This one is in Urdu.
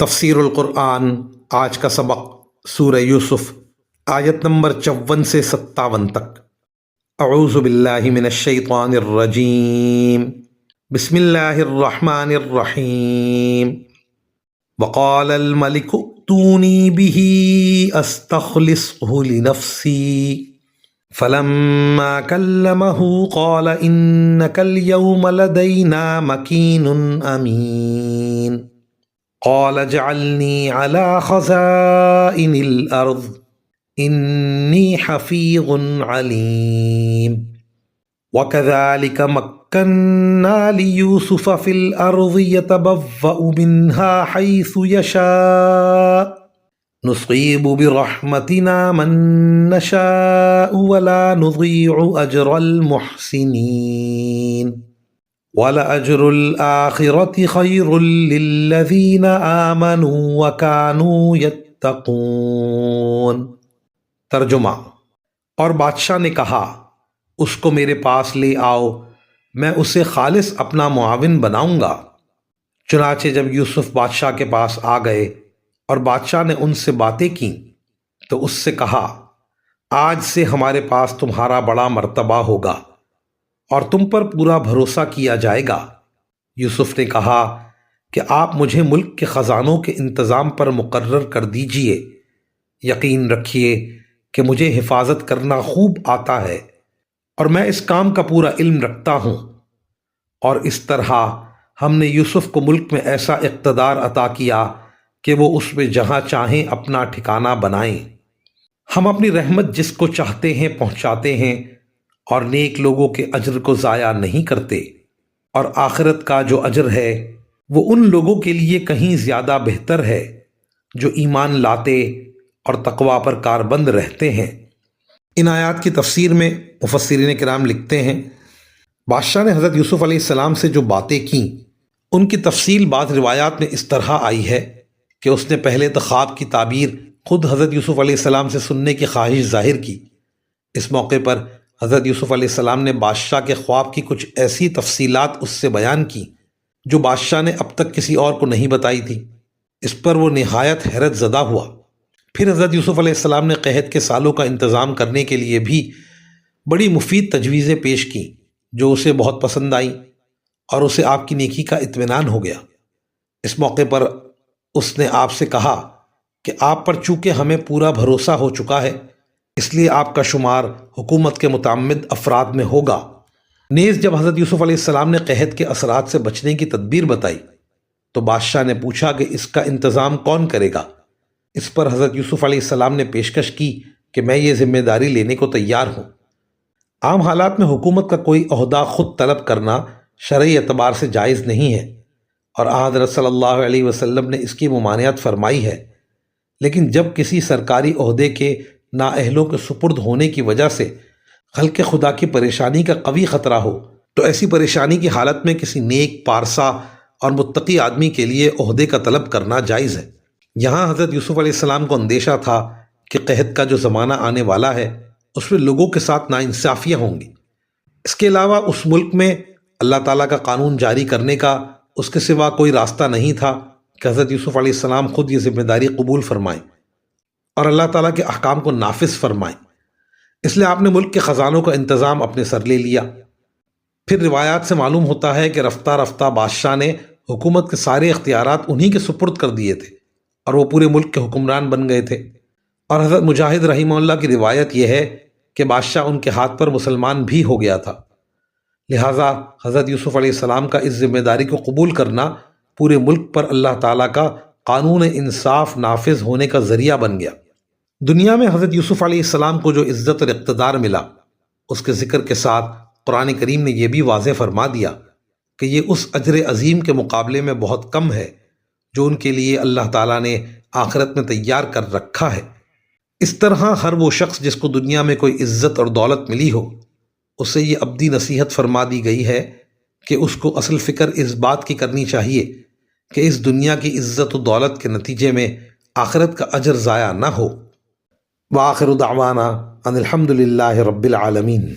تفسیر القرآن آج کا سبق سورہ یوسف آیت نمبر 54 سے 57 تک۔ اعوذ باللہ من الشیطان الرجیم، بسم اللہ الرحمن الرحیم۔ وقال الملک ائتونی بہ استخلصہ لنفسی فلما کلمہ قال انک اليوم لدینا مکین امین۔ قال اجعلنی علی خزائن الارض انی حفیظ علیم۔ وکذلک مکننا لیوسف فی الارض یتبوأ منها حیث یشاء نصیب برحمتنا من نشاء ولا نضیع اجر المحسنین۔ وَلَأَجْرُ الْآخِرَةِ خَيْرٌ لِّلَّذِينَ آمَنُوا وَكَانُوا يَتَّقُونَ۔ ترجمہ: اور بادشاہ نے کہا اس کو میرے پاس لے آؤ، میں اسے خالص اپنا معاون بناؤں گا۔ چنانچہ جب یوسف بادشاہ کے پاس آ گئے اور بادشاہ نے ان سے باتیں کیں تو اس سے کہا، آج سے ہمارے پاس تمہارا بڑا مرتبہ ہوگا اور تم پر پورا بھروسہ کیا جائے گا۔ یوسف نے کہا کہ آپ مجھے ملک کے خزانوں کے انتظام پر مقرر کر دیجئے، یقین رکھیے کہ مجھے حفاظت کرنا خوب آتا ہے اور میں اس کام کا پورا علم رکھتا ہوں۔ اور اس طرح ہم نے یوسف کو ملک میں ایسا اقتدار عطا کیا کہ وہ اس میں جہاں چاہیں اپنا ٹھکانہ بنائیں۔ ہم اپنی رحمت جس کو چاہتے ہیں پہنچاتے ہیں اور نیک لوگوں کے اجر کو ضائع نہیں کرتے، اور آخرت کا جو اجر ہے وہ ان لوگوں کے لیے کہیں زیادہ بہتر ہے جو ایمان لاتے اور تقوی پر کاربند رہتے ہیں۔ ان آیات کی تفسیر میں مفسرین کرام لکھتے ہیں، بادشاہ نے حضرت یوسف علیہ السلام سے جو باتیں کیں ان کی تفصیل بعض روایات میں اس طرح آئی ہے کہ اس نے پہلے تو خواب کی تعبیر خود حضرت یوسف علیہ السلام سے سننے کی خواہش ظاہر کی۔ اس موقع پر حضرت یوسف علیہ السلام نے بادشاہ کے خواب کی کچھ ایسی تفصیلات اس سے بیان کی جو بادشاہ نے اب تک کسی اور کو نہیں بتائی تھی۔ اس پر وہ نہایت حیرت زدہ ہوا۔ پھر حضرت یوسف علیہ السلام نے قحط کے سالوں کا انتظام کرنے کے لیے بھی بڑی مفید تجویزیں پیش کیں جو اسے بہت پسند آئیں اور اسے آپ کی نیکی کا اطمینان ہو گیا۔ اس موقع پر اس نے آپ سے کہا کہ آپ پر چونکہ ہمیں پورا بھروسہ ہو چکا ہے اس لیے آپ کا شمار حکومت کے متعمد افراد میں ہوگا۔ نیز جب حضرت یوسف علیہ السلام نے قحط کے اثرات سے بچنے کی تدبیر بتائی تو بادشاہ نے پوچھا کہ اس کا انتظام کون کرے گا۔ اس پر حضرت یوسف علیہ السلام نے پیشکش کی کہ میں یہ ذمہ داری لینے کو تیار ہوں۔ عام حالات میں حکومت کا کوئی عہدہ خود طلب کرنا شرعی اعتبار سے جائز نہیں ہے اور حضرت صلی اللہ علیہ وسلم نے اس کی ممانعت فرمائی ہے، لیکن جب کسی سرکاری عہدے کے نااہلوں کے سپرد ہونے کی وجہ سے خلق خدا کی پریشانی کا قوی خطرہ ہو تو ایسی پریشانی کی حالت میں کسی نیک پارسا اور متقی آدمی کے لیے عہدے کا طلب کرنا جائز ہے۔ یہاں حضرت یوسف علیہ السلام کو اندیشہ تھا کہ قحط کا جو زمانہ آنے والا ہے اس میں لوگوں کے ساتھ ناانصافیاں ہوں گی۔ اس کے علاوہ اس ملک میں اللہ تعالیٰ کا قانون جاری کرنے کا اس کے سوا کوئی راستہ نہیں تھا کہ حضرت یوسف علیہ السلام خود یہ ذمہ داری قبول فرمائیں اور اللہ تعالیٰ کے احکام کو نافذ فرمائیں۔ اس لیے آپ نے ملک کے خزانوں کا انتظام اپنے سر لے لیا۔ پھر روایات سے معلوم ہوتا ہے کہ رفتہ رفتہ بادشاہ نے حکومت کے سارے اختیارات انہی کے سپرد کر دیے تھے اور وہ پورے ملک کے حکمران بن گئے تھے۔ اور حضرت مجاہد رحمہ اللہ کی روایت یہ ہے کہ بادشاہ ان کے ہاتھ پر مسلمان بھی ہو گیا تھا، لہٰذا حضرت یوسف علیہ السلام کا اس ذمہ داری کو قبول کرنا پورے ملک پر اللہ تعالیٰ کا قانون انصاف نافذ ہونے کا ذریعہ بن گیا۔ دنیا میں حضرت یوسف علیہ السلام کو جو عزت اور اقتدار ملا اس کے ذکر کے ساتھ قرآن کریم نے یہ بھی واضح فرما دیا کہ یہ اس اجر عظیم کے مقابلے میں بہت کم ہے جو ان کے لیے اللہ تعالیٰ نے آخرت میں تیار کر رکھا ہے۔ اس طرح ہر وہ شخص جس کو دنیا میں کوئی عزت اور دولت ملی ہو اسے یہ ابدی نصیحت فرما دی گئی ہے کہ اس کو اصل فکر اس بات کی کرنی چاہیے کہ اس دنیا کی عزت و دولت کے نتیجے میں آخرت کا اجر ضائع نہ ہو۔ وآخر دعوانا ان الحمد للہ رب العالمین۔